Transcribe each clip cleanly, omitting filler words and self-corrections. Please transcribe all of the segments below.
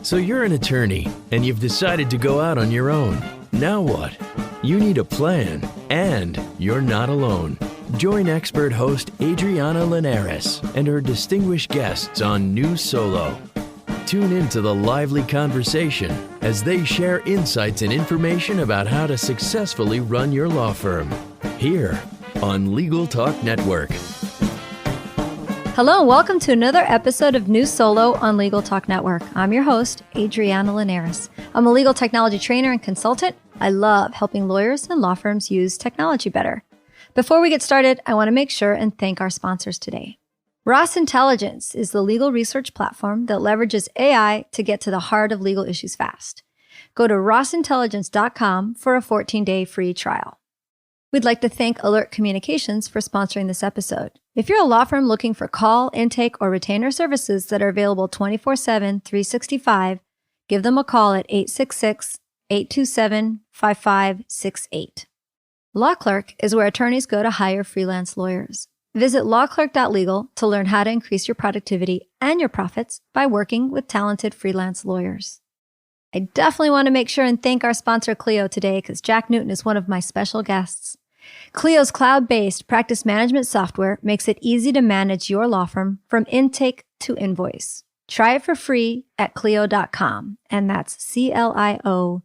So you're an attorney, and you've decided to go out on your own. Now what? You need a plan, and you're not alone. Join expert host Adriana Linares and her distinguished guests on New Solo. Tune into the lively conversation as they share insights and information about how to successfully run your law firm. Here on Legal Talk Network. Hello, welcome to another episode of New Solo on Legal Talk Network. I'm your host, Adriana Linares. I'm a legal technology trainer and consultant. I love helping lawyers and law firms use technology better. Before we get started, I want to make sure and thank our sponsors today. Ross Intelligence is the legal research platform that leverages AI to get to the heart of legal issues fast. Go to rossintelligence.com for a 14-day free trial. We'd like to thank Alert Communications for sponsoring this episode. If you're a law firm looking for call, intake, or retainer services that are available 24/7, 365, give them a call at 866-827-5568. Law Clerk is where attorneys go to hire freelance lawyers. Visit lawclerk.legal to learn how to increase your productivity and your profits by working with talented freelance lawyers. I definitely want to make sure and thank our sponsor Clio today because Jack Newton is one of my special guests. Clio's cloud-based practice management software makes it easy to manage your law firm from intake to invoice. Try it for free at Clio.com, and that's CLIO.com.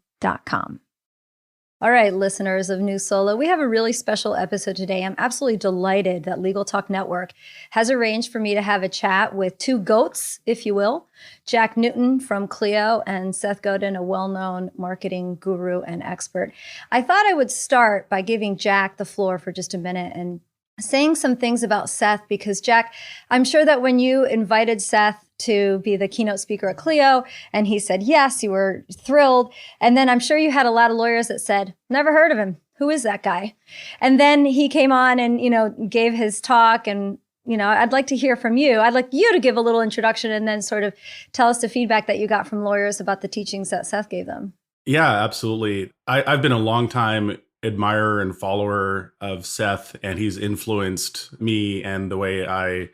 All right, listeners of New Solo, we have a really special episode today. I'm absolutely delighted that Legal Talk Network has arranged for me to have a chat with two GOATs, if you will, Jack Newton from Clio and Seth Godin, a well-known marketing guru and expert. I thought I would start by giving Jack the floor for just a minute and saying some things about Seth, because Jack, I'm sure that when you invited Seth to be the keynote speaker at Clio, and he said yes, you were thrilled. And then I'm sure you had a lot of lawyers that said, never heard of him. Who is that guy? And then he came on and, gave his talk. And, I'd like to hear from you. I'd like you to give a little introduction and then sort of tell us the feedback that you got from lawyers about the teachings that Seth gave them. Yeah, absolutely. I've been a long time admirer and follower of Seth, and he's influenced me and the way I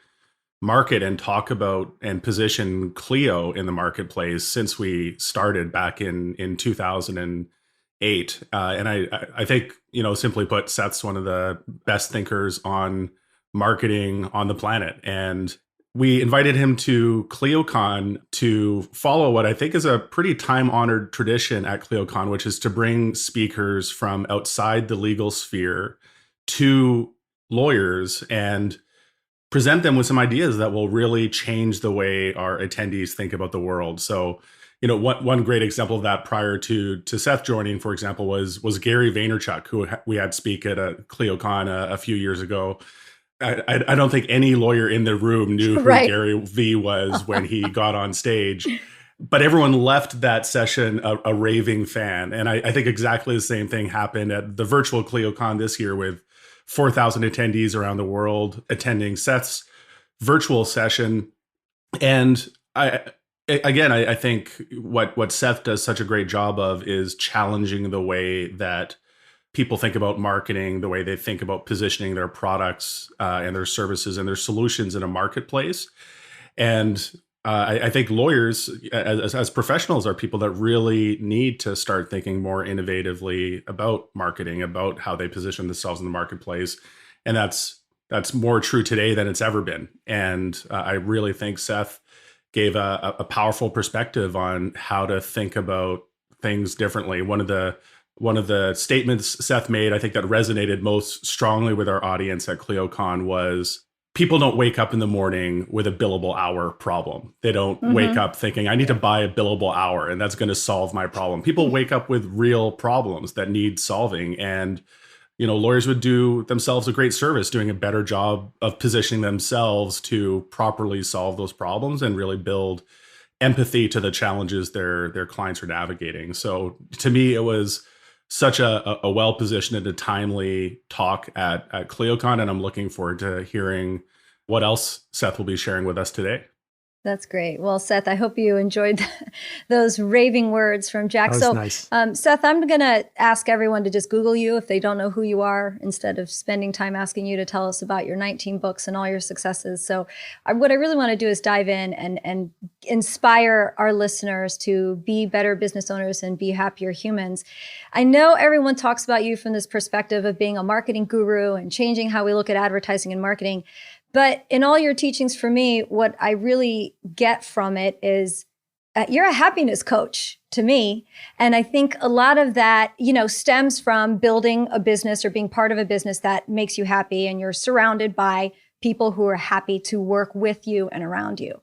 market and talk about and position Clio in the marketplace since we started back in 2008. And I think, simply put, Seth's one of the best thinkers on marketing on the planet. And we invited him to ClioCon to follow what I think is a pretty time-honored tradition at ClioCon, which is to bring speakers from outside the legal sphere to lawyers and present them with some ideas that will really change the way our attendees think about the world. So, one great example of that prior to Seth joining, for example, was Gary Vaynerchuk, who we had speak at a ClioCon a few years ago. I don't think any lawyer in the room knew who Gary V was when he got on stage, but everyone left that session a raving fan. And I think exactly the same thing happened at the virtual ClioCon this year with 4,000 attendees around the world attending Seth's virtual session. And I think what Seth does such a great job of is challenging the way that people think about marketing, the way they think about positioning their products and their services and their solutions in a marketplace. And I think lawyers as professionals are people that really need to start thinking more innovatively about marketing, about how they position themselves in the marketplace. And that's more true today than it's ever been. And I really think Seth gave a powerful perspective on how to think about things differently. One of the statements Seth made, I think that resonated most strongly with our audience at ClioCon was, people don't wake up in the morning with a billable hour problem. They don't wake up thinking, I need to buy a billable hour and that's going to solve my problem. People wake up with real problems that need solving. And, lawyers would do themselves a great service doing a better job of positioning themselves to properly solve those problems and really build empathy to the challenges their clients are navigating. So to me, it was such a well-positioned and a timely talk at ClioCon, and I'm looking forward to hearing what else Seth will be sharing with us today. That's great. Well, Seth, I hope you enjoyed those raving words from Jack. That was nice. Seth, I'm going to ask everyone to just Google you if they don't know who you are, instead of spending time asking you to tell us about your 19 books and all your successes. So what I really want to do is dive in and inspire our listeners to be better business owners and be happier humans. I know everyone talks about you from this perspective of being a marketing guru and changing how we look at advertising and marketing. But in all your teachings, for me, what I really get from it is you're a happiness coach to me. And I think a lot of that, stems from building a business or being part of a business that makes you happy. And you're surrounded by people who are happy to work with you and around you.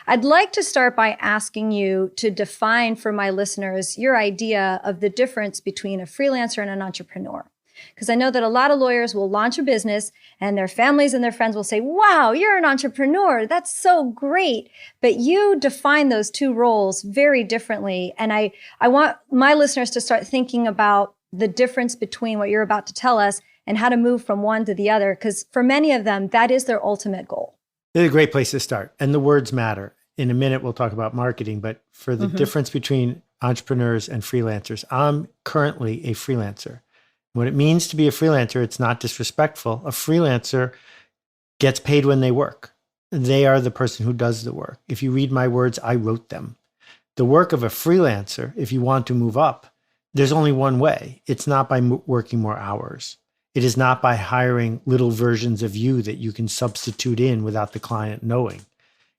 I'd like to start by asking you to define for my listeners your idea of the difference between a freelancer and an entrepreneur. Because I know that a lot of lawyers will launch a business and their families and their friends will say, wow, you're an entrepreneur. That's so great. But you define those two roles very differently. And I want my listeners to start thinking about the difference between what you're about to tell us and how to move from one to the other. Because for many of them, that is their ultimate goal. It's a great place to start. And the words matter. In a minute, we'll talk about marketing. But for the difference between entrepreneurs and freelancers, I'm currently a freelancer. What it means to be a freelancer, it's not disrespectful. A freelancer gets paid when they work. They are the person who does the work. If you read my words, I wrote them. The work of a freelancer, if you want to move up, there's only one way. It's not by working more hours. It is not by hiring little versions of you that you can substitute in without the client knowing.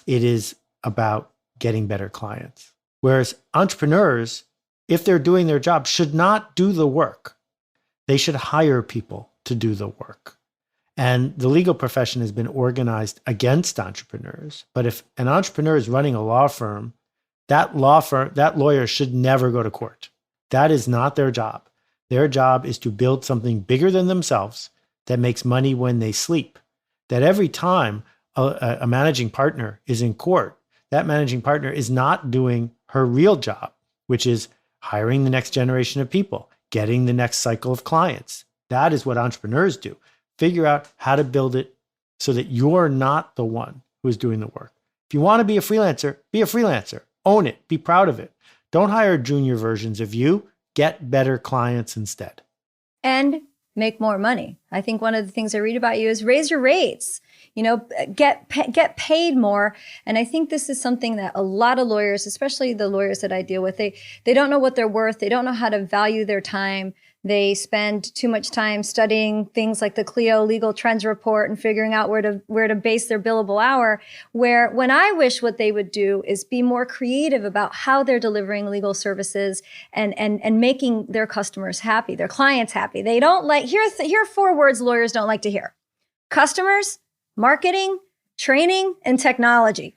It is about getting better clients. Whereas entrepreneurs, if they're doing their job, should not do the work. They should hire people to do the work. And the legal profession has been organized against entrepreneurs. But if an entrepreneur is running a law firm, that lawyer should never go to court. That is not their job. Their job is to build something bigger than themselves that makes money when they sleep. That every time a managing partner is in court, that managing partner is not doing her real job, which is hiring the next generation of people, getting the next cycle of clients. That is what entrepreneurs do. Figure out how to build it so that you're not the one who is doing the work. If you want to be a freelancer. Own it. Be proud of it. Don't hire junior versions of you. Get better clients instead. And make more money. I think one of the things I read about you is raise your rates. Get paid more. And I think this is something that a lot of lawyers, especially the lawyers that I deal with, they don't know what they're worth. They don't know how to value their time. They spend too much time studying things like the Clio Legal Trends Report and figuring out where to base their billable hour, where when I wish what they would do is be more creative about how they're delivering legal services and making their customers happy, their clients happy. They don't like, here are 4 words lawyers don't like to hear: customers, marketing, training, and technology.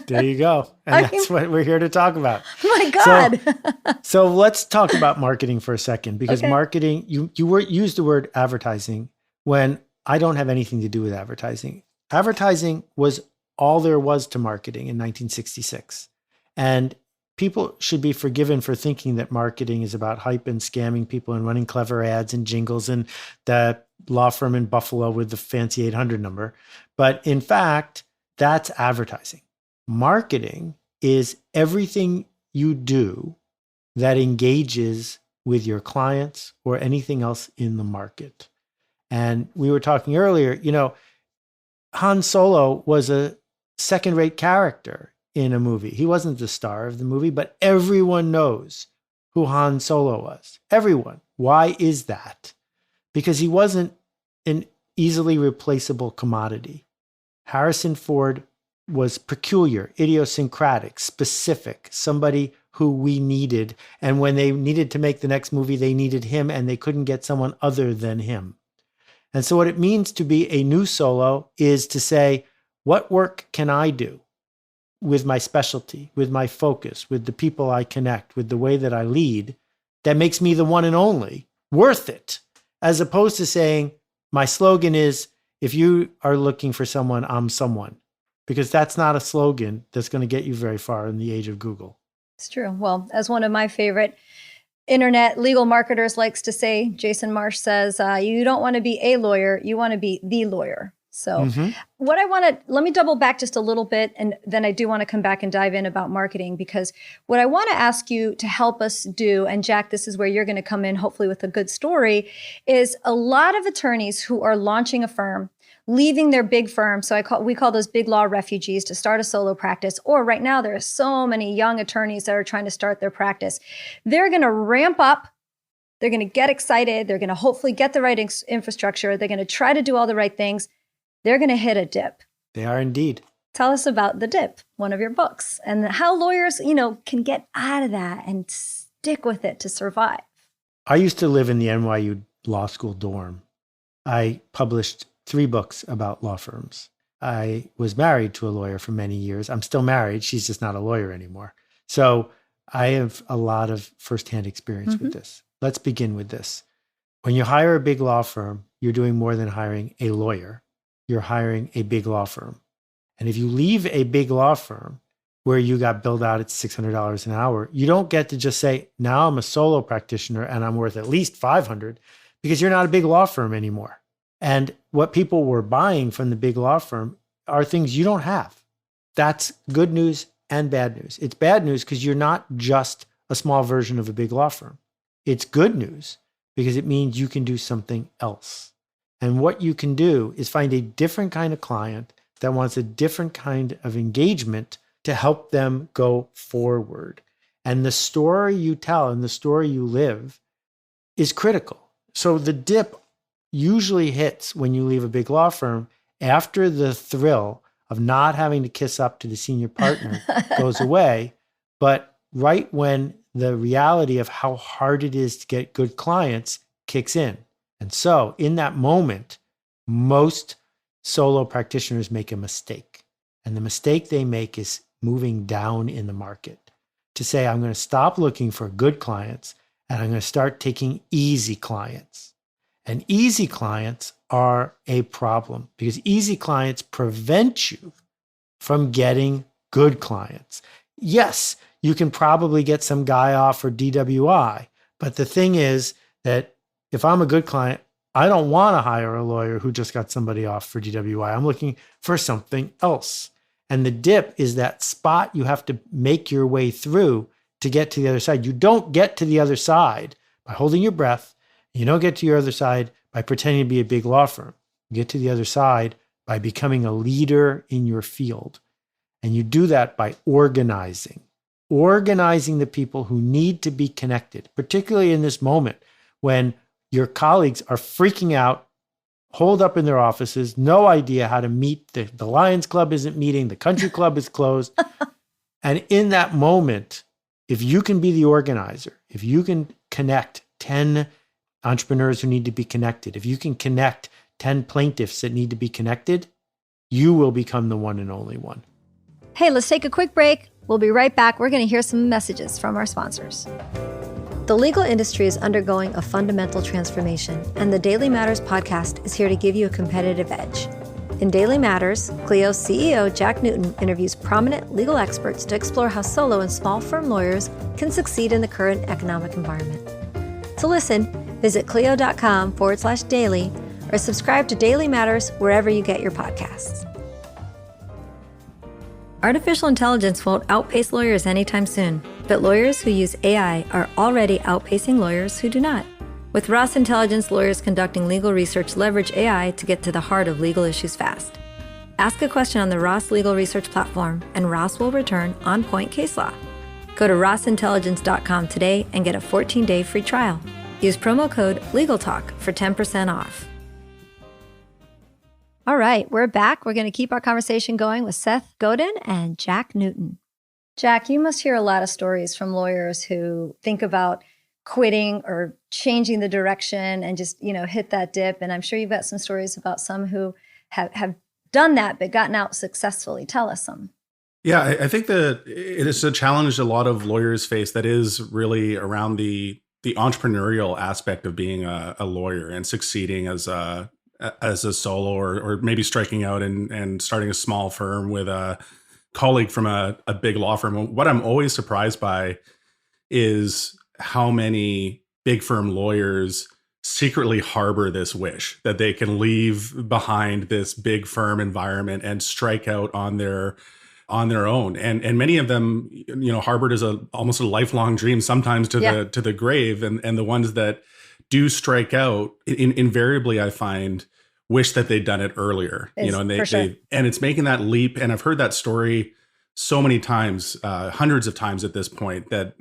There you go. And that's what we're here to talk about. My God. So let's talk about marketing for a second, because marketing, you used the word advertising when I don't have anything to do with advertising. Advertising was all there was to marketing in 1966. And people should be forgiven for thinking that marketing is about hype and scamming people and running clever ads and jingles and the law firm in Buffalo with the fancy 800 number. But in fact, that's advertising. Marketing is everything you do that engages with your clients or anything else in the market. And we were talking earlier, Han Solo was a second-rate character in a movie. He wasn't the star of the movie, but everyone knows who Han Solo was. Everyone. Why is that? Because he wasn't an easily replaceable commodity. Harrison Ford was peculiar, idiosyncratic, specific, somebody who we needed. And when they needed to make the next movie, they needed him and they couldn't get someone other than him. And so what it means to be a new solo is to say, what work can I do with my specialty, with my focus, with the people I connect, with the way that I lead, that makes me the one and only, worth it, as opposed to saying, my slogan is, if you are looking for someone, I'm someone. Because that's not a slogan that's going to get you very far in the age of Google. It's true. Well, as one of my favorite internet legal marketers likes to say, Jason Marsh says, you don't want to be a lawyer, you want to be the lawyer. So what I want to, let me double back just a little bit. And then I do want to come back and dive in about marketing, because what I want to ask you to help us do, and Jack, this is where you're going to come in hopefully with a good story, is a lot of attorneys who are launching a firm, leaving their big firm. So we call those big law refugees to start a solo practice. Or right now, there are so many young attorneys that are trying to start their practice. They're going to ramp up. They're going to get excited. They're going to hopefully get the right infrastructure. They're going to try to do all the right things. They're going to hit a dip. They are indeed. Tell us about The Dip, one of your books, and how lawyers, can get out of that and stick with it to survive. I used to live in the NYU law school dorm. I published 3 books about law firms. I was married to a lawyer for many years. I'm still married. She's just not a lawyer anymore. So I have a lot of firsthand experience with this. Let's begin with this. When you hire a big law firm, you're doing more than hiring a lawyer. You're hiring a big law firm. And if you leave a big law firm where you got billed out at $600 an hour, you don't get to just say, now I'm a solo practitioner and I'm worth at least $500, because you're not a big law firm anymore. And what people were buying from the big law firm are things you don't have. That's good news and bad news. It's bad news because you're not just a small version of a big law firm. It's good news because it means you can do something else. And what you can do is find a different kind of client that wants a different kind of engagement to help them go forward. And the story you tell and the story you live is critical. So the dip usually hits when you leave a big law firm after the thrill of not having to kiss up to the senior partner goes away, but right when the reality of how hard it is to get good clients kicks in. And so in that moment, most solo practitioners make a mistake. And the mistake they make is moving down in the market to say, I'm going to stop looking for good clients and I'm going to start taking easy clients. And easy clients are a problem because easy clients prevent you from getting good clients. Yes, you can probably get some guy off for DWI, but the thing is that if I'm a good client, I don't want to hire a lawyer who just got somebody off for DWI. I'm looking for something else. And the dip is that spot you have to make your way through to get to the other side. You don't get to the other side by holding your breath. You don't get to your other side by pretending to be a big law firm. You get to the other side by becoming a leader in your field. And you do that by organizing the people who need to be connected, particularly in this moment when your colleagues are freaking out, holed up in their offices, no idea how to meet. The Lions Club isn't meeting, the country club is closed. And in that moment, if you can be the organizer, if you can connect 10 entrepreneurs who need to be connected, if you can connect 10 plaintiffs that need to be connected, you will become the one and only one. Hey, let's take a quick break. We'll be right back. We're going to hear some messages from our sponsors. The legal industry is undergoing a fundamental transformation, and the Daily Matters podcast is here to give you a competitive edge. In Daily Matters, Clio's CEO Jack Newton interviews prominent legal experts to explore how solo and small firm lawyers can succeed in the current economic environment. To listen, visit clio.com/daily or subscribe to Daily Matters wherever you get your podcasts. Artificial intelligence won't outpace lawyers anytime soon, but lawyers who use AI are already outpacing lawyers who do not. With Ross Intelligence, lawyers conducting legal research leverage AI to get to the heart of legal issues fast. Ask a question on the Ross Legal Research platform, and Ross will return on-point case law. Go to rossintelligence.com today and get a 14-day free trial. Use promo code LegalTalk for 10% off. All right, we're back. We're going to keep our conversation going with Seth Godin and Jack Newton. Jack, you must hear a lot of stories from lawyers who think about quitting or changing the direction and just, hit that dip. And I'm sure you've got some stories about some who have done that but gotten out successfully. Tell us some. Yeah, I think that it is a challenge a lot of lawyers face that is really around the entrepreneurial aspect of being a lawyer and succeeding as a solo or maybe striking out and starting a small firm with a colleague from a big law firm. What I'm always surprised by is how many big firm lawyers secretly harbor this wish that they can leave behind this big firm environment and strike out on their own. And many of them, harbored as almost a lifelong dream, sometimes to the grave. And the ones that do strike out, invariably, I find, wish that they'd done it earlier. And and it's making that leap. And I've heard that story so many times, hundreds of times at this point, that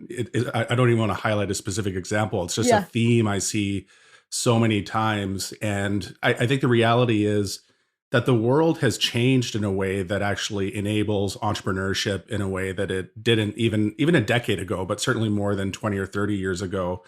I don't even want to highlight a specific example. It's just a theme I see so many times. And I think the reality is that the world has changed in a way that actually enables entrepreneurship in a way that it didn't even a decade ago, but certainly more than 20 or 30 years ago,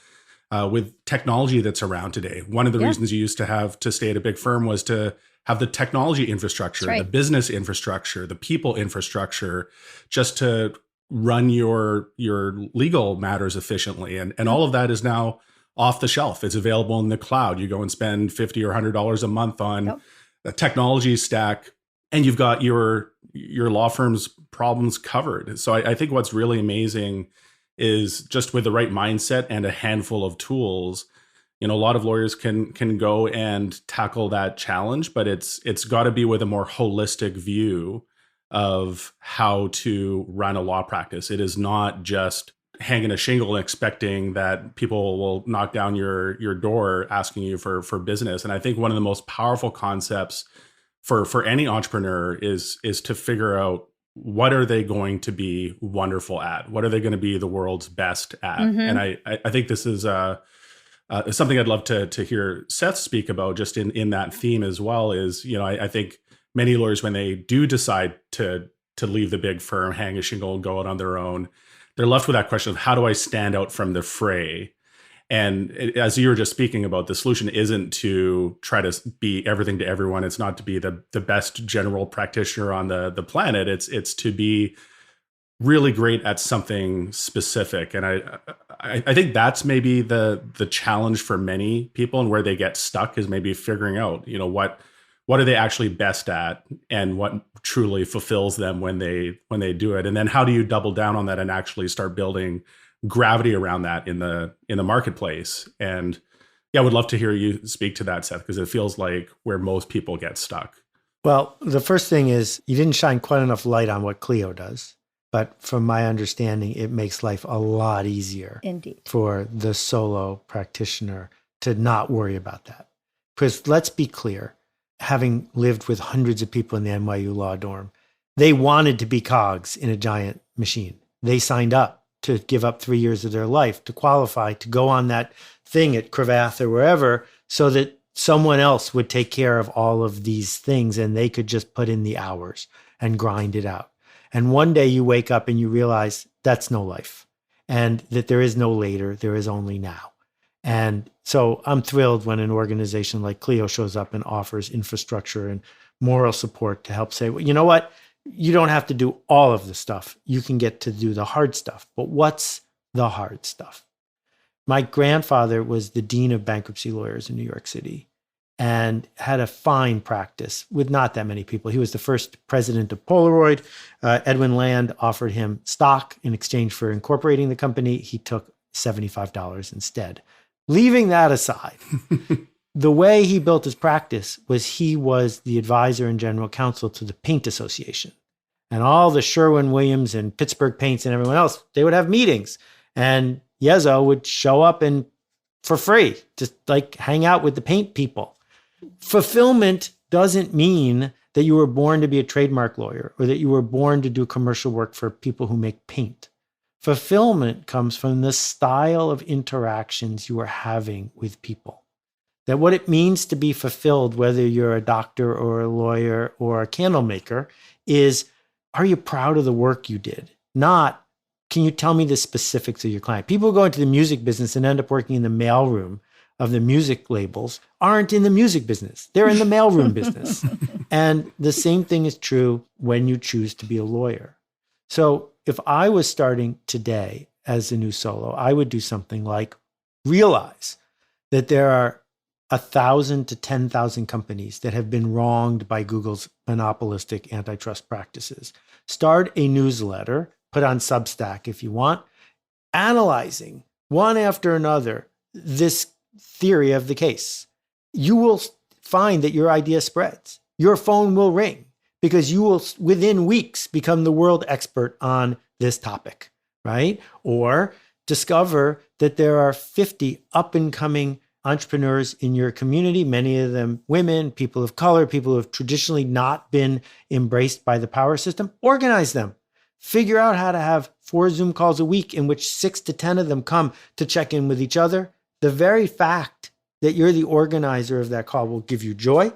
with technology that's around today. One of the reasons you used to have to stay at a big firm was to have the technology infrastructure, the business infrastructure, the people infrastructure, just to run your legal matters efficiently. And all of that is now off the shelf. It's available in the cloud. You go and spend $50 or $100 a month on a technology stack, and you've got your law firm's problems covered. So I think what's really amazing is, just with the right mindset and a handful of tools, a lot of lawyers can go and tackle that challenge, but it's got to be with a more holistic view of how to run a law practice. It is not just hanging a shingle and expecting that people will knock down your door asking you for business. And I think one of the most powerful concepts for any entrepreneur is to figure out, what are they going to be wonderful at? What are they going to be the world's best at? And I think this is something I'd love to hear Seth speak about, just in that theme as well. Is, I think many lawyers, when they do decide to leave the big firm, hang a shingle and go out on their own, they're left with that question of, how do I stand out from the fray? And as you were just speaking about, the solution isn't to try to be everything to everyone. It's not to be the best general practitioner on the planet. It's to be really great at something specific. And I think that's maybe the challenge for many people, and where they get stuck is maybe figuring out, what are they actually best at, and what truly fulfills them when they do it. And then how do you double down on that and actually start building gravity around that in the marketplace? And I would love to hear you speak to that, Seth, because it feels like where most people get stuck. Well, the first thing is, you didn't shine quite enough light on what Clio does. But from my understanding, it makes life a lot easier for the solo practitioner to not worry about that. Because let's be clear, having lived with hundreds of people in the NYU law dorm, they wanted to be cogs in a giant machine. They signed up to give up 3 years of their life to qualify to go on that thing at Cravath or wherever, so that someone else would take care of all of these things and they could just put in the hours and grind it out. And one day you wake up and you realize that's no life, and that there is no later, there is only now. And so I'm thrilled when an organization like Clio shows up and offers infrastructure and moral support to help say, well, you know what? You don't have to do all of the stuff. You can get to do the hard stuff. But what's the hard stuff? My grandfather was the dean of bankruptcy lawyers in New York City, and had a fine practice with not that many people. He was the first president of Polaroid. Edwin Land offered him stock in exchange for incorporating the company. He took $75 instead. Leaving that aside, the way he built his practice was, he was the advisor and general counsel to the Paint Association. And all the Sherwin-Williams and Pittsburgh Paints and everyone else, they would have meetings. And Yezo would show up and for free, just like hang out with the paint people. Fulfillment doesn't mean that you were born to be a trademark lawyer, or that you were born to do commercial work for people who make paint. Fulfillment comes from the style of interactions you are having with people. That what it means to be fulfilled, whether you're a doctor or a lawyer or a candle maker, is, are you proud of the work you did? Not, can you tell me the specifics of your client? People who go into the music business and end up working in the mailroom of the music labels aren't in the music business. They're in the mailroom business. And the same thing is true when you choose to be a lawyer. So if I was starting today as a new solo, I would do something like realize that there are 1,000 to 10,000 companies that have been wronged by Google's monopolistic antitrust practices. Start a newsletter, put on Substack if you want, analyzing one after another this theory of the case. You will find that your idea spreads. Your phone will ring because you will, within weeks, become the world expert on this topic, right? Or discover that there are 50 up and coming entrepreneurs in your community, many of them women, people of color, people who have traditionally not been embraced by the power system. Organize them. Figure out how to have 4 Zoom calls a week in which 6 to 10 of them come to check in with each other. The very fact that you're the organizer of that call will give you joy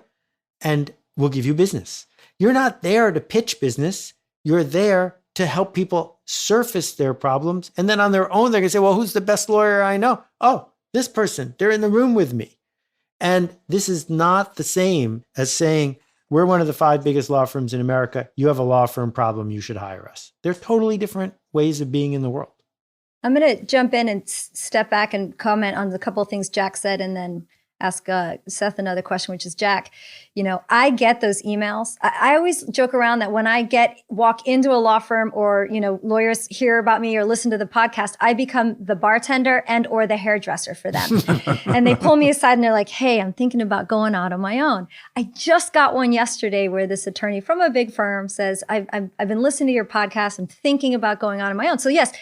and will give you business. You're not there to pitch business. You're there to help people surface their problems. And then on their own, they're going to say, well, who's the best lawyer I know? Oh, this person, they're in the room with me. And this is not the same as saying, we're one of the 5 biggest law firms in America. You have a law firm problem. You should hire us. They're totally different ways of being in the world. I'm going to jump in and step back and comment on a couple of things Jack said, and then ask Seth another question, which is, Jack, I get those emails. I always joke around that when I walk into a law firm, or, lawyers hear about me or listen to the podcast, I become the bartender and or the hairdresser for them. And they pull me aside and they're like, hey, I'm thinking about going out on my own. I just got one yesterday where this attorney from a big firm says, I've been listening to your podcast. I'm thinking about going out on my own. So yes,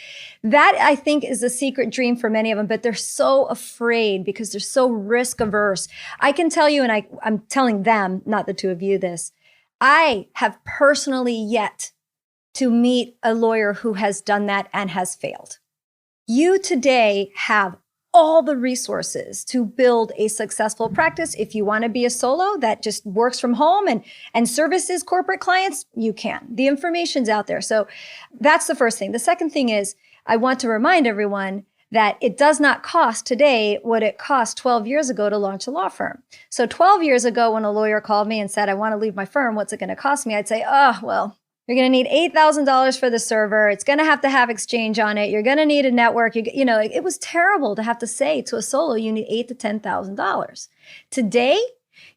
that I think is a secret dream for many of them, but they're so afraid because they're so risk averse. I can tell you, and I'm telling them, not the two of you, this, I have personally yet to meet a lawyer who has done that and has failed. You today have all the resources to build a successful practice. If you want to be a solo that just works from home and services corporate clients, you can. The information's out there. So that's the first thing. The second thing is, I want to remind everyone that it does not cost today what it cost 12 years ago to launch a law firm. So 12 years ago, when a lawyer called me and said, I want to leave my firm, what's it going to cost me? I'd say, oh, well, you're going to need $8,000 for the server. It's going to have Exchange on it. You're going to need a network. It was terrible to have to say to a solo, you need $8,000 to $10,000. Today,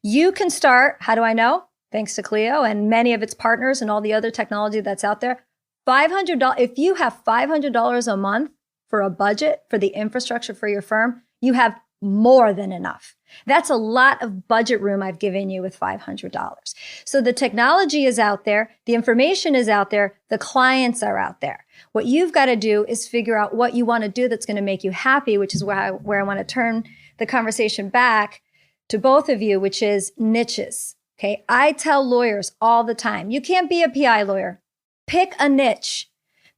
you can start, how do I know? Thanks to Clio and many of its partners and all the other technology that's out there. $500. If you have $500 a month for a budget for the infrastructure for your firm, you have more than enough. That's a lot of budget room I've given you with $500. So the technology is out there. The information is out there. The clients are out there. What you've got to do is figure out what you want to do that's going to make you happy, which is where I want to turn the conversation back to both of you, which is niches. Okay. I tell lawyers all the time, you can't be a PI lawyer. Pick a niche,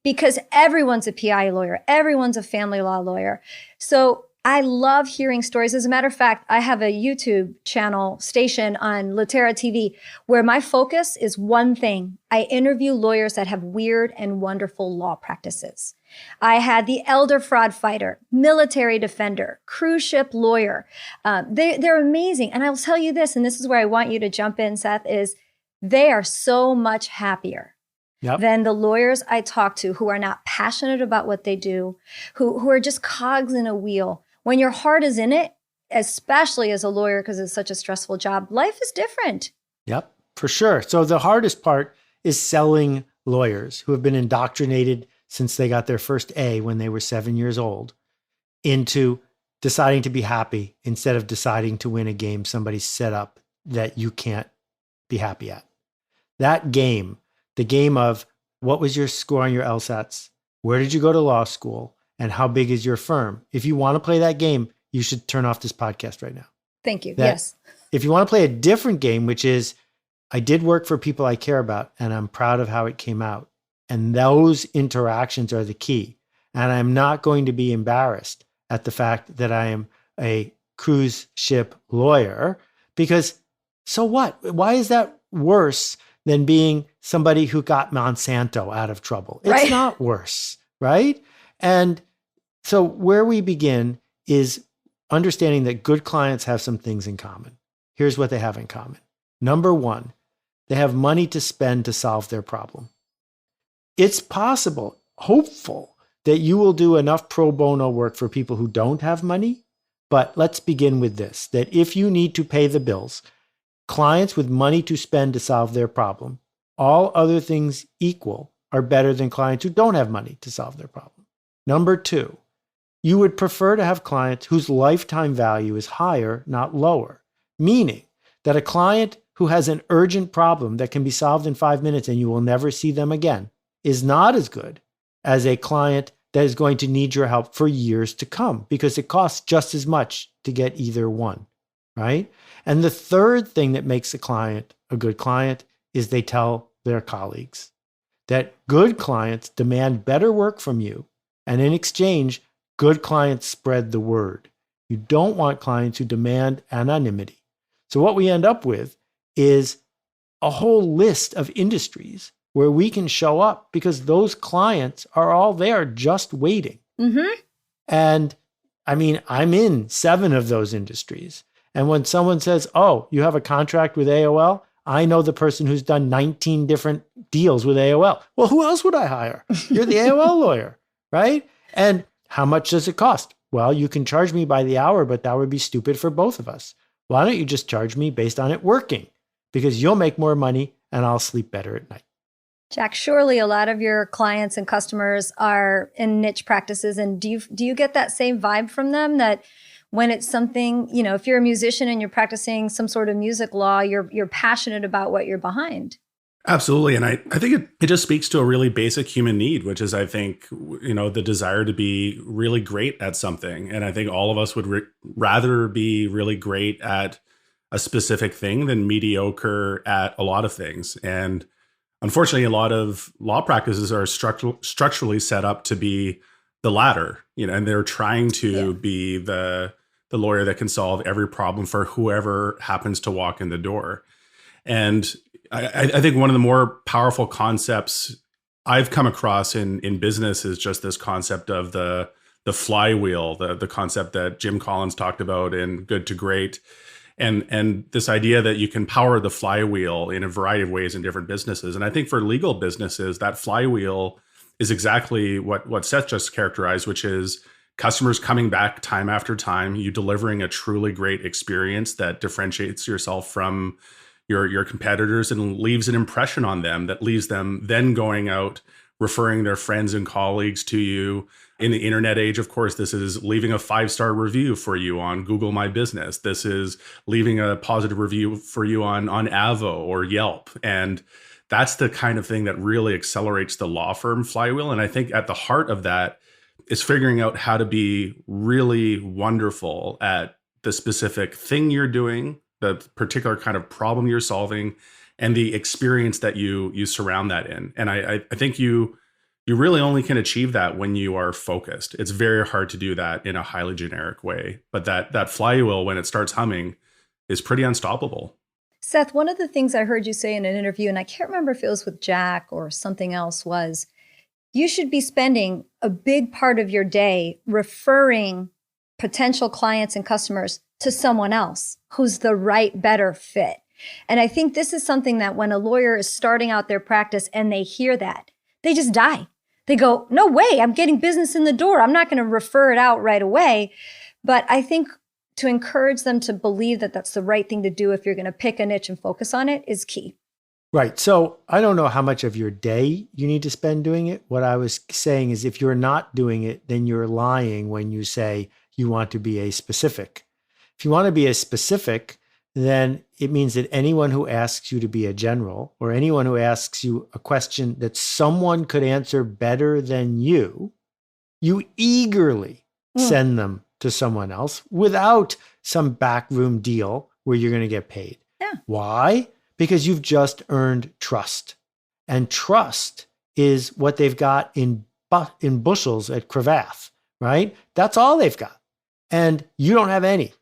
because everyone's a PI lawyer. Everyone's a family law lawyer. So I love hearing stories. As a matter of fact, I have a YouTube channel station on Litera TV where my focus is one thing. I interview lawyers that have weird and wonderful law practices. I had the elder fraud fighter, military defender, cruise ship lawyer. They're amazing. And I'll tell you this, and this is where I want you to jump in, Seth, is they are so much happier than the lawyers I talk to who are not passionate about what they do, who are just cogs in a wheel. When your heart is in it, especially as a lawyer, because it's such a stressful job, life is different. Yep, for sure. So the hardest part is selling lawyers who have been indoctrinated since they got their first A when they were 7 years old into deciding to be happy instead of deciding to win a game somebody set up that you can't be happy at. That game, the game of what was your score on your LSATs? Where did you go to law school? And how big is your firm? If you want to play that game, you should turn off this podcast right now. Thank you. Yes. If you want to play a different game, which is, I did work for people I care about and I'm proud of how it came out. And those interactions are the key. And I'm not going to be embarrassed at the fact that I am a cruise ship lawyer, because so what? Why is that worse than being somebody who got Monsanto out of trouble? It's not worse, right? And so where we begin is understanding that good clients have some things in common. Here's what they have in common. Number one, they have money to spend to solve their problem. It's possible, hopeful, that you will do enough pro bono work for people who don't have money. But let's begin with this, that if you need to pay the bills, clients with money to spend to solve their problem, all other things equal, are better than clients who don't have money to solve their problem. Number two, You would prefer to have clients whose lifetime value is higher, not lower, meaning that a client who has an urgent problem that can be solved in 5 minutes and you will never see them again is not as good as a client that is going to need your help for years to come, because it costs just as much to get either one, right? And the third thing that makes a client a good client is they tell their colleagues. That good clients demand better work from you, and in exchange, good clients spread the word. You don't want clients who demand anonymity. So what we end up with is a whole list of industries where we can show up because those clients are all there just waiting. Mm-hmm. And I mean, I'm in 7 of those industries. And when someone says, oh, you have a contract with AOL, I know the person who's done 19 different deals with AOL. Well, who else would I hire? You're the AOL lawyer, right? And how much does it cost? Well, you can charge me by the hour, but that would be stupid for both of us. Why don't you just charge me based on it working? Because you'll make more money and I'll sleep better at night. Jack, surely a lot of your clients and customers are in niche practices. And do you get that same vibe from them, that when it's something, if you're a musician and you're practicing some sort of music law, you're passionate about what you're behind? Absolutely. And I think it just speaks to a really basic human need, which is, I think, the desire to be really great at something. And I think all of us would rather be really great at a specific thing than mediocre at a lot of things. And unfortunately, a lot of law practices are structurally set up to be the latter, and they're trying to be the lawyer that can solve every problem for whoever happens to walk in the door. And I think one of the more powerful concepts I've come across in business is just this concept of the flywheel, the concept that Jim Collins talked about in Good to Great. And this idea that you can power the flywheel in a variety of ways in different businesses. And I think for legal businesses, that flywheel is exactly what Seth just characterized, which is customers coming back time after time, you delivering a truly great experience that differentiates yourself from your competitors and leaves an impression on them that leaves them then going out, referring their friends and colleagues to you. In the internet age, of course, this is leaving a 5-star review for you on Google My Business. This is leaving a positive review for you on Avo or Yelp. And that's the kind of thing that really accelerates the law firm flywheel. And I think at the heart of that is figuring out how to be really wonderful at the specific thing you're doing, the particular kind of problem you're solving, and the experience that you surround that in. And I think you really only can achieve that when you are focused. It's very hard to do that in a highly generic way. But that flywheel, when it starts humming, is pretty unstoppable. Seth, one of the things I heard you say in an interview, and I can't remember if it was with Jack or something else, was you should be spending a big part of your day referring potential clients and customers to someone else who's the right, better fit. And I think this is something that when a lawyer is starting out their practice and they hear that, they just die. They go, no way, I'm getting business in the door. I'm not going to refer it out right away. But I think to encourage them to believe that that's the right thing to do if you're going to pick a niche and focus on it is key. Right. So I don't know how much of your day you need to spend doing it. What I was saying is if you're not doing it, then you're lying when you say you want to be a specific. If you want to be a specific, then it means that anyone who asks you to be a general, or anyone who asks you a question that someone could answer better than you eagerly send them to someone else without some backroom deal where you're going to get paid. Yeah. Why? Because you've just earned trust. And trust is what they've got in bushels at Cravath, right? That's all they've got. And you don't have any.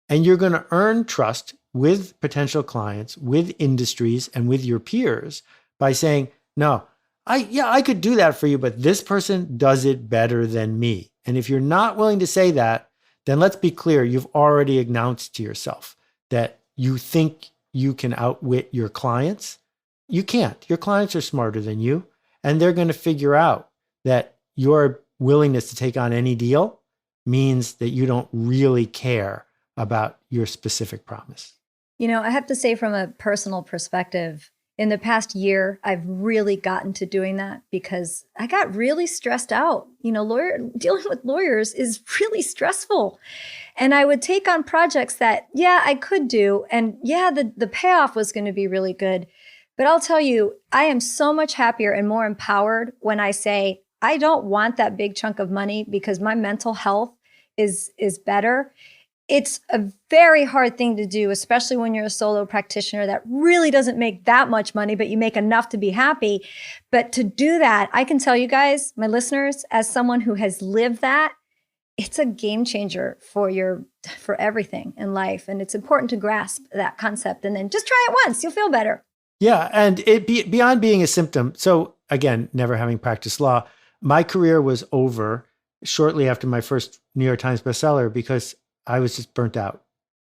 And you're going to earn trust with potential clients, with industries, and with your peers by saying, no, I could do that for you, but this person does it better than me. And if you're not willing to say that, then let's be clear, you've already announced to yourself that you think you can outwit your clients. You can't. Your clients are smarter than you, and they're going to figure out that your willingness to take on any deal means that you don't really care about your specific promise. I have to say from a personal perspective, In the past year, I've really gotten to doing that because I got really stressed out. Dealing with lawyers is really stressful. And I would take on projects that, I could do. And the payoff was going to be really good. But I'll tell you, I am so much happier and more empowered when I say, I don't want that big chunk of money because my mental health is better. It's a very hard thing to do, especially when you're a solo practitioner that really doesn't make that much money, but you make enough to be happy. But to do that, I can tell you guys, my listeners, as someone who has lived that, it's a game changer for everything in life. And it's important to grasp that concept and then just try it once. You'll feel better. Yeah. And beyond being a symptom. So again, never having practiced law, my career was over shortly after my first New York Times bestseller because I was just burnt out,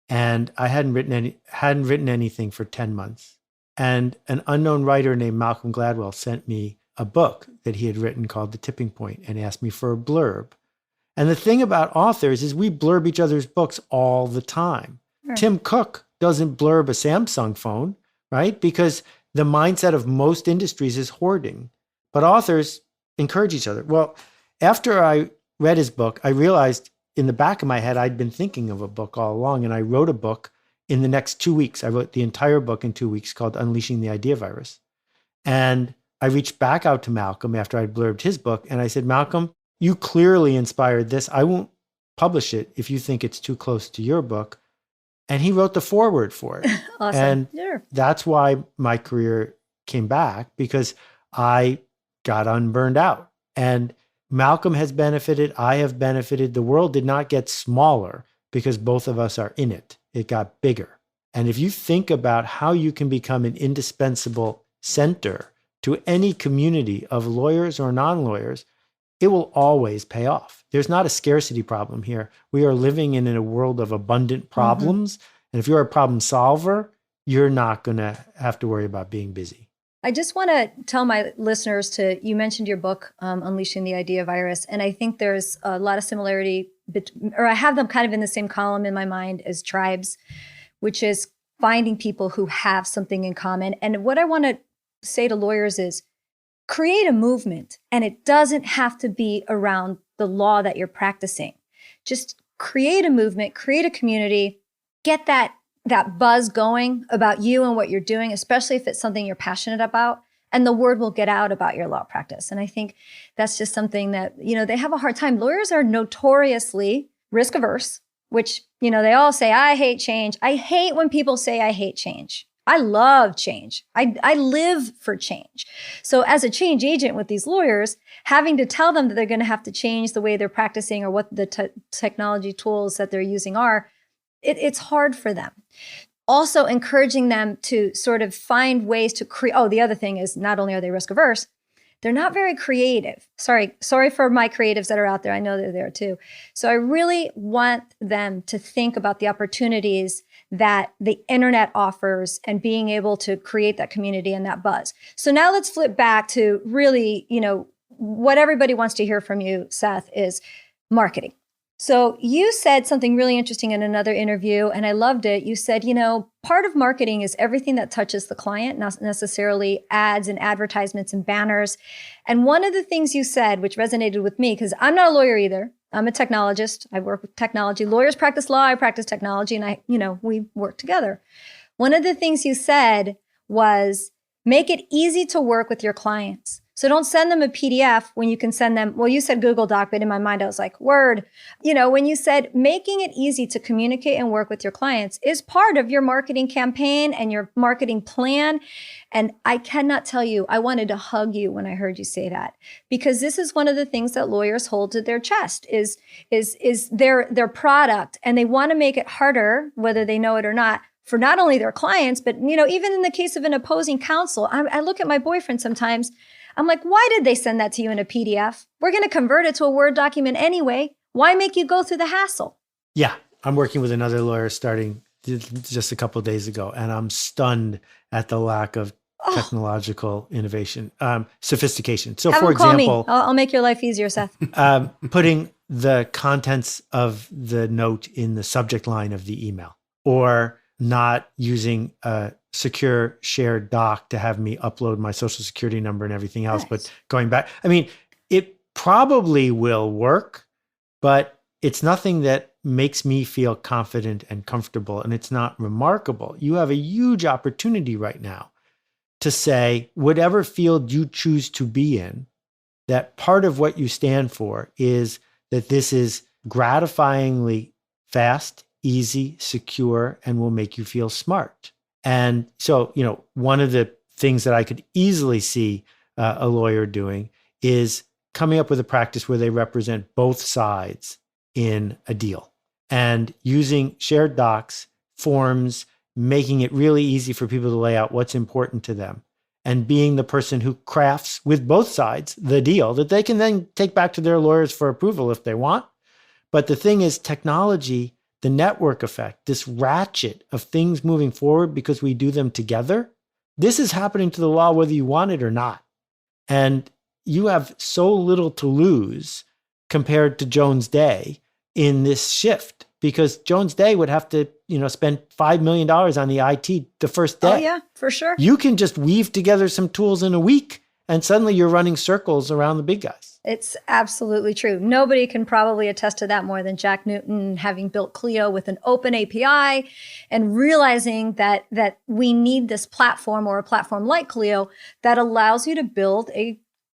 and I hadn't written anything for 10 months. And an unknown writer named Malcolm Gladwell sent me a book that he had written called The Tipping Point and asked me for a blurb. And the thing about authors is we blurb each other's books all the time. Sure. Tim Cook doesn't blurb a Samsung phone, right? Because the mindset of most industries is hoarding, but authors encourage each other. Well, after I read his book, I realized in the back of my head, I'd been thinking of a book all along, and I wrote a book in the next 2 weeks. I wrote the entire book in 2 weeks called Unleashing the Idea Virus. And I reached back out to Malcolm after I'd blurbed his book, and I said, Malcolm, you clearly inspired this. I won't publish it if you think it's too close to your book. And he wrote the foreword for it. Awesome. And that's why my career came back, because I got unburned out. And Malcolm has benefited. I have benefited. The world did not get smaller because both of us are in it. It got bigger. And if you think about how you can become an indispensable center to any community of lawyers or non-lawyers, it will always pay off. There's not a scarcity problem here. We are living in a world of abundant problems. Mm-hmm. And if you're a problem solver, you're not going to have to worry about being busy. I just want to tell my listeners you mentioned your book, Unleashing the Idea Virus, and I think there's a lot of similarity, or I have them kind of in the same column in my mind as tribes, which is finding people who have something in common. And what I want to say to lawyers is create a movement, and it doesn't have to be around the law that you're practicing. Just create a movement, create a community, get that buzz going about you and what you're doing, especially if it's something you're passionate about, and the word will get out about your law practice. And I think that's just something that, they have a hard time. Lawyers are notoriously risk averse, which, they all say, I hate change. I hate when people say I hate change. I love change. I live for change. So as a change agent with these lawyers, having to tell them that they're going to have to change the way they're practicing or what the technology tools that they're using are, it's hard for them. Also encouraging them to sort of find ways to create. Oh, the other thing is not only are they risk averse, they're not very creative. Sorry for my creatives that are out there. I know they're there too. So I really want them to think about the opportunities that the internet offers and being able to create that community and that buzz. So now let's flip back to really, what everybody wants to hear from you, Seth, is marketing. So you said something really interesting in another interview, and I loved it. You said, part of marketing is everything that touches the client, not necessarily ads and advertisements and banners. And one of the things you said, which resonated with me, because I'm not a lawyer either. I'm a technologist. I work with technology. Lawyers practice law. I practice technology, and we work together. One of the things you said was make it easy to work with your clients. So don't send them a PDF when you can send them, well, you said Google Doc, but in my mind, I was like, Word. When you said making it easy to communicate and work with your clients is part of your marketing campaign and your marketing plan. And I cannot tell you, I wanted to hug you when I heard you say that, because this is one of the things that lawyers hold to their chest is their product. And they want to make it harder, whether they know it or not, for not only their clients, but, even in the case of an opposing counsel, I look at my boyfriend sometimes. I'm like, why did they send that to you in a PDF? We're going to convert it to a Word document anyway. Why make you go through the hassle? Yeah, I'm working with another lawyer starting just a couple of days ago, and I'm stunned at the lack of technological innovation, sophistication. So, for example, I'll make your life easier, Seth. Putting the contents of the note in the subject line of the email, or not using a secure shared doc to have me upload my social security number and everything else. Nice. But going back, I mean, it probably will work, but it's nothing that makes me feel confident and comfortable. And it's not remarkable. You have a huge opportunity right now to say, whatever field you choose to be in, that part of what you stand for is that this is gratifyingly fast, easy, secure, and will make you feel smart. And so, one of the things that I could easily see a lawyer doing is coming up with a practice where they represent both sides in a deal and using shared docs, forms, making it really easy for people to lay out what's important to them, and being the person who crafts with both sides the deal that they can then take back to their lawyers for approval if they want. But the thing is, technology, the network effect, this ratchet of things moving forward because we do them together, this is happening to the law whether you want it or not. And you have so little to lose compared to Jones Day in this shift, because Jones Day would have to, spend $5 million on the IT the first day. Oh, yeah, for sure. You can just weave together some tools in a week, and suddenly you're running circles around the big guys. It's absolutely true. Nobody can probably attest to that more than Jack Newton, having built Clio with an open API and realizing that we need this platform, or a platform like Clio, that allows you to build a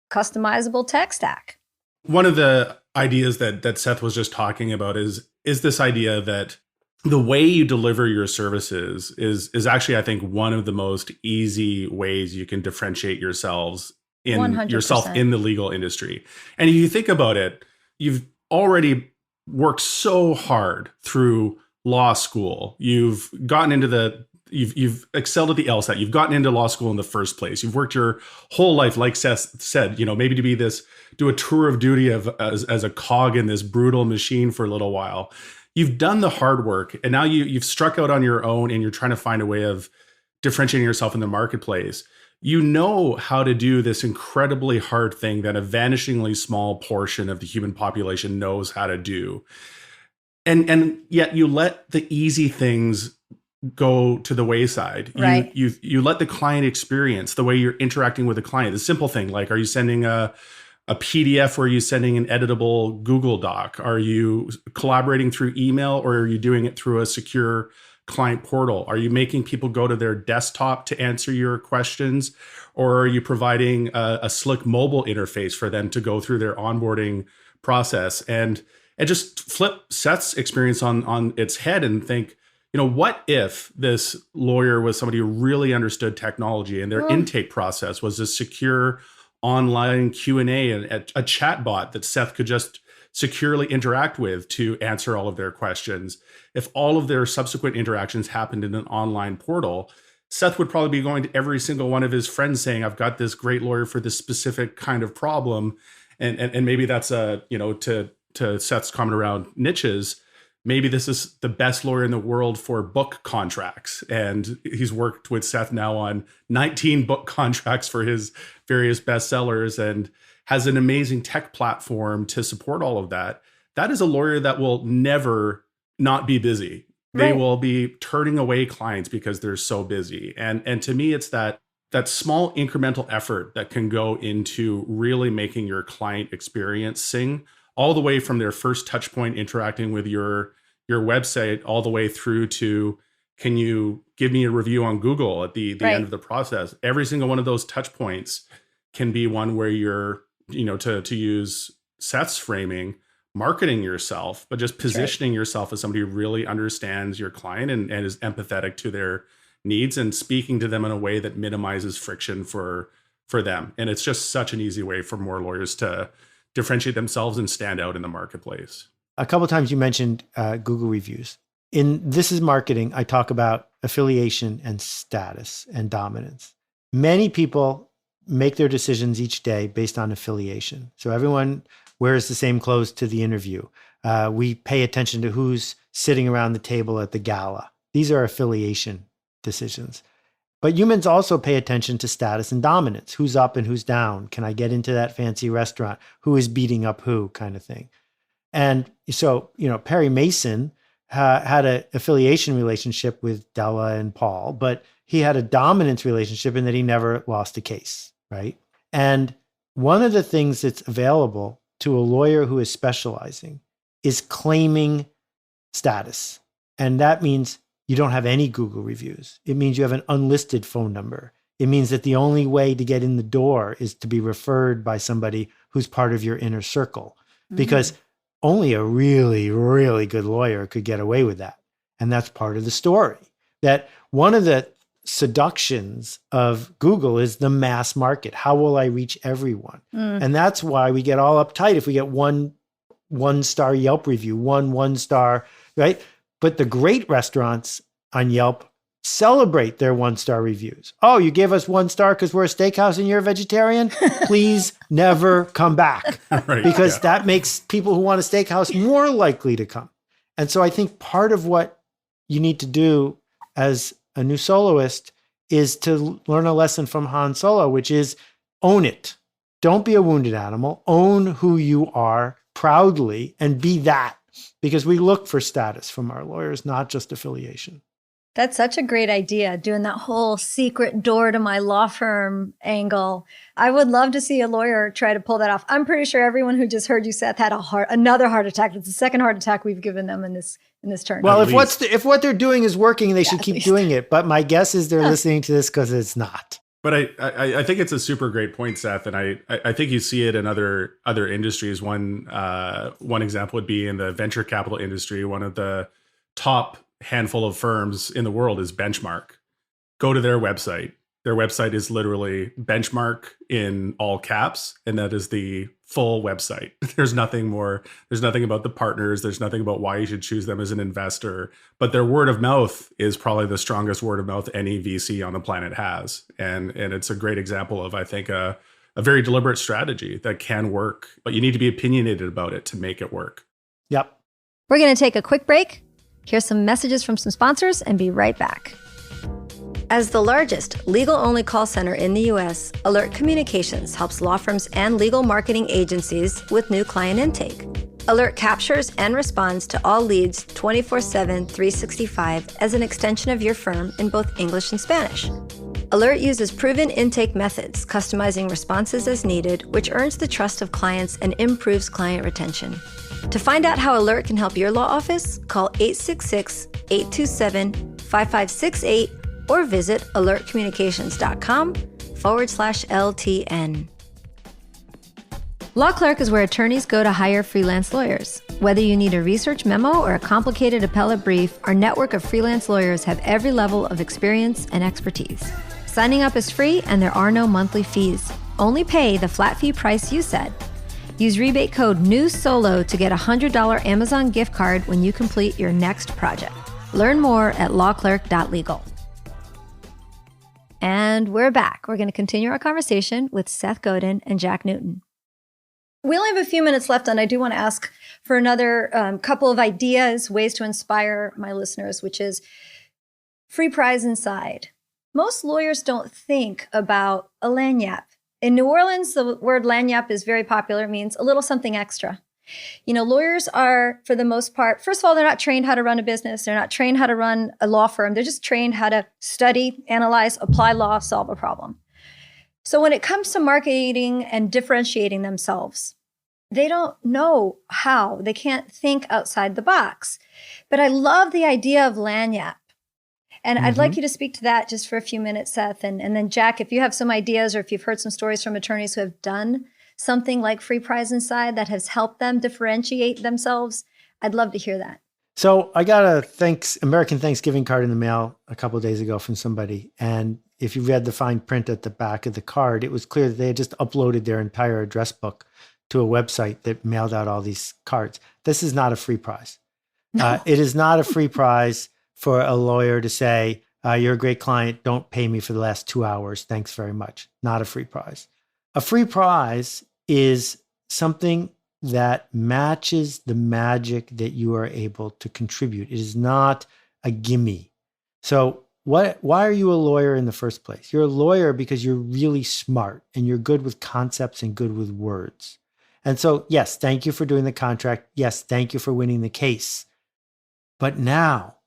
customizable tech stack. One of the ideas that Seth was just talking about is this idea that the way you deliver your services is actually, I think, one of the most easy ways you can differentiate yourself 100%. in the legal industry. And if you think about it, you've already worked so hard through law school. You've gotten into you've excelled at the LSAT. You've gotten into law school in the first place. You've worked your whole life, like Seth said, maybe to do a tour of duty as a cog in this brutal machine for a little while. You've done the hard work, and now you've struck out on your own, and you're trying to find a way of differentiating yourself in the marketplace. You know how to do this incredibly hard thing that a vanishingly small portion of the human population knows how to do. And yet you let the easy things go to the wayside. Right. You let the client experience the way you're interacting with the client. The simple thing, like, are you sending a PDF, or are you sending an editable Google Doc? Are you collaborating through email, or are you doing it through a secure client portal? Are you making people go to their desktop to answer your questions, or are you providing a slick mobile interface for them to go through their onboarding process? And just flip Seth's experience on its head and think, what if this lawyer was somebody who really understood technology, and their intake process was a secure online Q&A and a chat bot that Seth could just securely interact with to answer all of their questions. If all of their subsequent interactions happened in an online portal, Seth would probably be going to every single one of his friends saying, I've got this great lawyer for this specific kind of problem. And maybe that's to Seth's comment around niches, maybe this is the best lawyer in the world for book contracts. And he's worked with Seth now on 19 book contracts for his various bestsellers and has an amazing tech platform to support all of that. That is a lawyer that will never not be busy. They will be turning away clients because they're so busy. And to me, it's that small incremental effort that can go into really making your client experience sing, all the way from their first touch point interacting with your website, all the way through to, can you give me a review on Google at the end of the process? Every single one of those touch points can be one where you're, to use Seth's framing, marketing yourself, but just positioning yourself as somebody who really understands your client and is empathetic to their needs and speaking to them in a way that minimizes friction for them. And it's just such an easy way for more lawyers to differentiate themselves and stand out in the marketplace. A couple of times you mentioned Google reviews. In This is Marketing, I talk about affiliation and status and dominance. Many people make their decisions each day based on affiliation. So everyone wears the same clothes to the interview. We pay attention to who's sitting around the table at the gala. These are affiliation decisions. But humans also pay attention to status and dominance. Who's up and who's down? Can I get into that fancy restaurant? Who is beating up who, kind of thing. And so, Perry Mason had an affiliation relationship with Della and Paul, but he had a dominance relationship in that he never lost a case, right? And one of the things that's available to a lawyer who is specializing is claiming status. And that means you don't have any Google reviews. It means you have an unlisted phone number. It means that the only way to get in the door is to be referred by somebody who's part of your inner circle, because only a really, really good lawyer could get away with that. And that's part of the story. That one of the seductions of Google is the mass market. How will I reach everyone? And that's why we get all uptight if we get one star Yelp review, one star, right? But the great restaurants on Yelp celebrate their 1-star reviews. Oh, you gave us 1 star because we're a steakhouse and you're a vegetarian? Please never come back. Right, because that makes people who want a steakhouse more likely to come. And so I think part of what you need to do as a new soloist is to learn a lesson from Han Solo, which is own it. Don't be a wounded animal. Own who you are proudly and be that, because we look for status from our lawyers, not just affiliation. That's such a great idea, doing that whole secret door to my law firm angle. I would love to see a lawyer try to pull that off. I'm pretty sure everyone who just heard you, Seth, had another heart attack. It's the second heart attack we've given them in this turn. Well, if what they're doing is working, they should keep doing it. But my guess is they're listening to this because it's not. But I think it's a super great point, Seth, and I think you see it in other industries. One example would be in the venture capital industry. One of the top handful of firms in the world is Benchmark. Go to their website. Their website is literally Benchmark in all caps, and that is the full website. There's nothing more. There's nothing about the partners. There's nothing about why you should choose them as an investor. But their word of mouth is probably the strongest word of mouth any VC on the planet has. And it's a great example of, I think, a very deliberate strategy that can work, but you need to be opinionated about it to make it work. Yep. We're going to take a quick break. Here's some messages from some sponsors and be right back. As the largest legal-only call center in the U.S., Alert Communications helps law firms and legal marketing agencies with new client intake. Alert captures and responds to all leads 24/7, 365 as an extension of your firm in both English and Spanish. Alert uses proven intake methods, customizing responses as needed, which earns the trust of clients and improves client retention. To find out how Alert can help your law office, call 866-827-5568 or visit alertcommunications.com/LTN. Law Clerk is where attorneys go to hire freelance lawyers. Whether you need a research memo or a complicated appellate brief, our network of freelance lawyers have every level of experience and expertise. Signing up is free and there are no monthly fees. Only pay the flat fee price you set. Use rebate code NEWSOLO to get a $100 Amazon gift card when you complete your next project. Learn more at lawclerk.legal. And we're back. We're going to continue our conversation with Seth Godin and Jack Newton. We only have a few minutes left, and I do want to ask for another couple of ideas, ways to inspire my listeners, which is free prize inside. Most lawyers don't think about a lagniappe. In New Orleans, the word lagniappe is very popular. It means a little something extra. You know, lawyers are, for the most part, first of all, they're not trained how to run a business. They're not trained how to run a law firm. They're just trained how to study, analyze, apply law, solve a problem. So when it comes to marketing and differentiating themselves, they don't know how. They can't think outside the box. But I love the idea of lagniappe. And I'd like you to speak to that just for a few minutes, Seth. And then Jack, if you have some ideas or if you've heard some stories from attorneys who have done something like free prize inside that has helped them differentiate themselves, I'd love to hear that. So I got a American Thanksgiving card in the mail a couple of days ago from somebody. And if you read the fine print at the back of the card, it was clear that they had just uploaded their entire address book to a website that mailed out all these cards. This is not a free prize. No. It is not a free prize for a lawyer to say, you're a great client, don't pay me for the last 2 hours. Thanks very much. Not a free prize. A free prize is something that matches the magic that you are able to contribute. It is not a gimme. So why are you a lawyer in the first place? You're a lawyer because you're really smart and you're good with concepts and good with words. And so, yes, thank you for doing the contract. Yes, thank you for winning the case. But now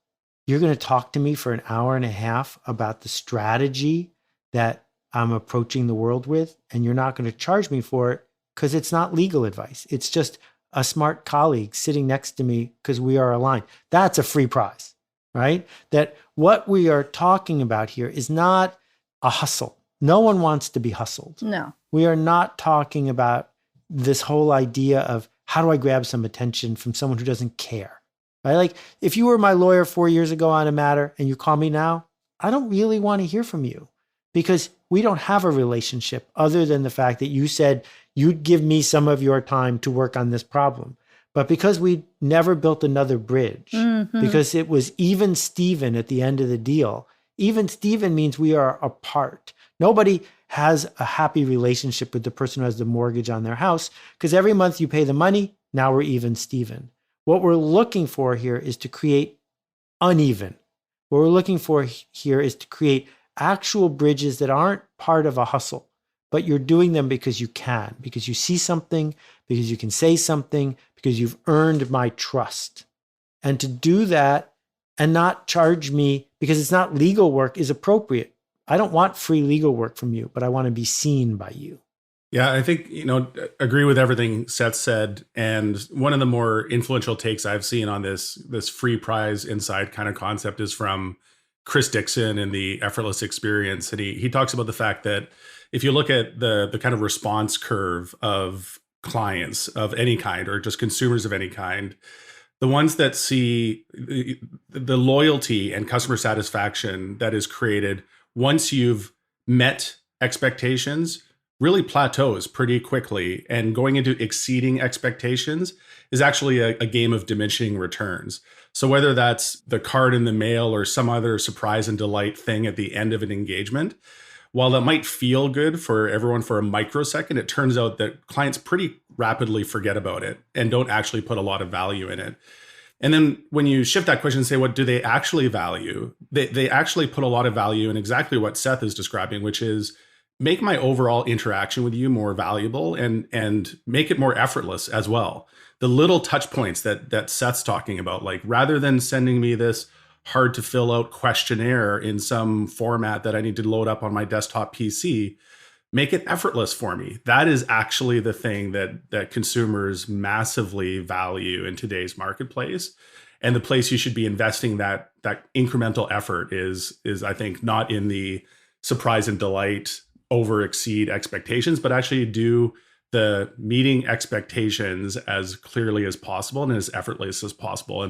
you're going to talk to me for an hour and a half about the strategy that I'm approaching the world with, and you're not going to charge me for it because it's not legal advice. It's just a smart colleague sitting next to me because we are aligned. That's a free prize, right? That what we are talking about here is not a hustle. No one wants to be hustled. No. We are not talking about this whole idea of how do I grab some attention from someone who doesn't care, right? Like if you were my lawyer 4 years ago on a matter and you call me now, I don't really want to hear from you because we don't have a relationship other than the fact that you said you'd give me some of your time to work on this problem. But because we never built another bridge, because it was even Steven at the end of the deal, even Steven means we are apart. Nobody has a happy relationship with the person who has the mortgage on their house because every month you pay the money, now we're even Steven. What we're looking for here is to create uneven. What we're looking for here is to create actual bridges that aren't part of a hustle, but you're doing them because you can, because you see something, because you can say something, because you've earned my trust. And to do that and not charge me because it's not legal work is appropriate. I don't want free legal work from you, but I want to be seen by you. Yeah, I think, agree with everything Seth said. And one of the more influential takes I've seen on this free prize inside kind of concept is from Chris Dixon in the Effortless Experience. And he talks about the fact that if you look at the kind of response curve of clients of any kind or just consumers of any kind, the ones that see the loyalty and customer satisfaction that is created once you've met expectations really plateaus pretty quickly, and going into exceeding expectations is actually a game of diminishing returns. So whether that's the card in the mail or some other surprise and delight thing at the end of an engagement, while that might feel good for everyone for a microsecond, it turns out that clients pretty rapidly forget about it and don't actually put a lot of value in it. And then when you shift that question and say, what do they actually value? They actually put a lot of value in exactly what Seth is describing, which is make my overall interaction with you more valuable and make it more effortless as well. The little touch points that Seth's talking about, like rather than sending me this hard to fill out questionnaire in some format that I need to load up on my desktop PC, make it effortless for me. That is actually the thing that consumers massively value in today's marketplace. And the place you should be investing that incremental effort is I think not in the surprise and delight, over exceed expectations, but actually do the meeting expectations as clearly as possible and as effortless as possible.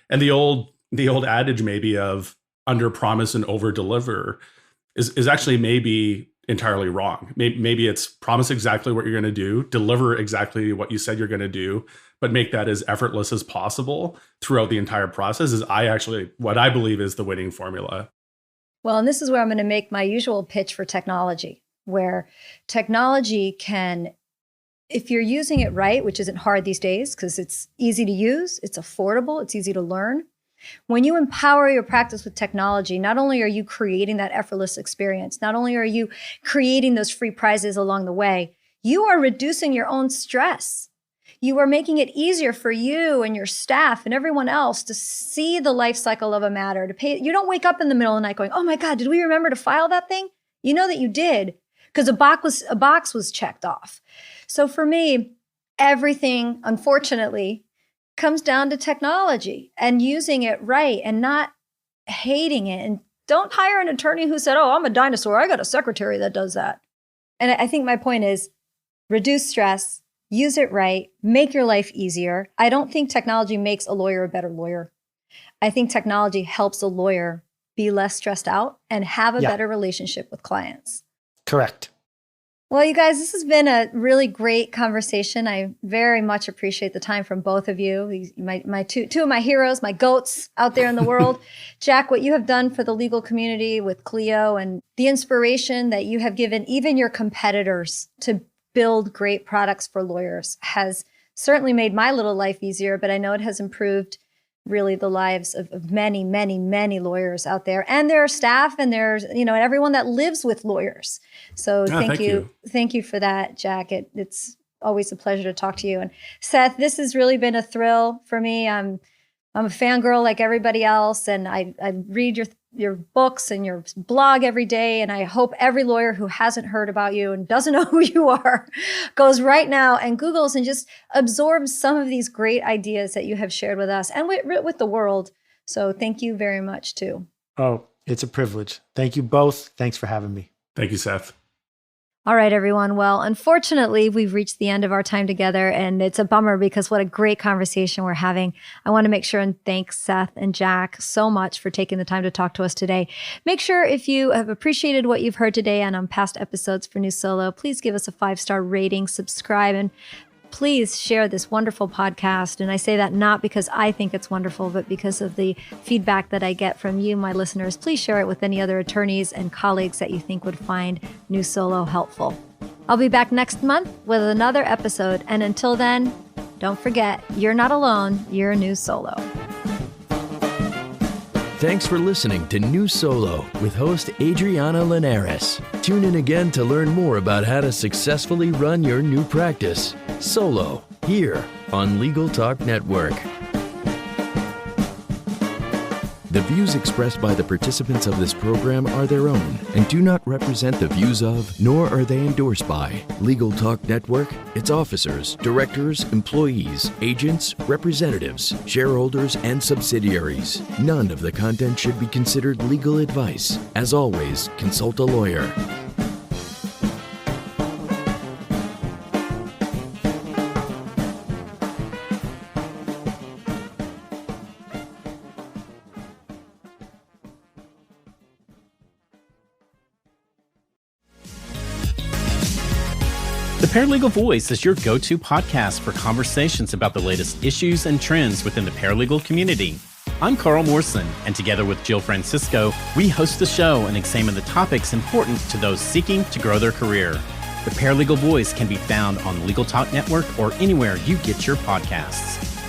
And the old adage maybe of under promise and over deliver is actually maybe entirely wrong. Maybe it's promise exactly what you're going to do, deliver exactly what you said you're going to do, but make that as effortless as possible throughout the entire process is what I believe is the winning formula. Well, and this is where I'm going to make my usual pitch for technology, where technology can, if you're using it right, which isn't hard these days because it's easy to use, it's affordable, it's easy to learn. When you empower your practice with technology, not only are you creating that effortless experience, not only are you creating those free prizes along the way, you are reducing your own stress. You are making it easier for you and your staff and everyone else to see the life cycle of a matter, to pay. You don't wake up in the middle of the night going, oh my God, did we remember to file that thing? You know that you did because a box was checked off. So for me, everything, unfortunately, comes down to technology and using it right and not hating it. And don't hire an attorney who said, oh, I'm a dinosaur. I got a secretary that does that. And I think my point is reduce stress, use it right, make your life easier. I don't think technology makes a lawyer a better lawyer. I think technology helps a lawyer be less stressed out and have a better relationship with clients. Correct. Well, you guys, this has been a really great conversation. I very much appreciate the time from both of you. My two of my heroes, my goats out there in the world. Jack, what you have done for the legal community with Clio and the inspiration that you have given even your competitors to build great products for lawyers has certainly made my little life easier, but I know it has improved really the lives of many, many, many lawyers out there and their staff and there's, and everyone that lives with lawyers. So thank you. Thank you for that, Jack. It's always a pleasure to talk to you. And Seth, this has really been a thrill for me. I'm I'm a fangirl like everybody else, and I read your books and your blog every day, and I hope every lawyer who hasn't heard about you and doesn't know who you are goes right now and Googles and just absorbs some of these great ideas that you have shared with us and with the world. So thank you very much, too. Oh, it's a privilege. Thank you both. Thanks for having me. Thank you, Seth. All right, everyone. Well, unfortunately, we've reached the end of our time together, and it's a bummer because what a great conversation we're having. I want to make sure and thank Seth and Jack so much for taking the time to talk to us today. Make sure if you have appreciated what you've heard today and on past episodes for New Solo, please give us a 5-star rating, subscribe, and please share this wonderful podcast. And I say that not because I think it's wonderful, but because of the feedback that I get from you, my listeners. Please share it with any other attorneys and colleagues that you think would find New Solo helpful. I'll be back next month with another episode. And until then, don't forget, you're not alone. You're New Solo. Thanks for listening to New Solo with host Adriana Linares. Tune in again to learn more about how to successfully run your new practice solo here on Legal Talk Network. The views expressed by the participants of this program are their own and do not represent the views of, nor are they endorsed by, Legal Talk Network, its officers, directors, employees, agents, representatives, shareholders, and subsidiaries. None of the content should be considered legal advice. As always, consult a lawyer. The Paralegal Voice is your go-to podcast for conversations about the latest issues and trends within the paralegal community. I'm Carl Morrison, and together with Jill Francisco, we host the show and examine the topics important to those seeking to grow their career. The Paralegal Voice can be found on Legal Talk Network or anywhere you get your podcasts.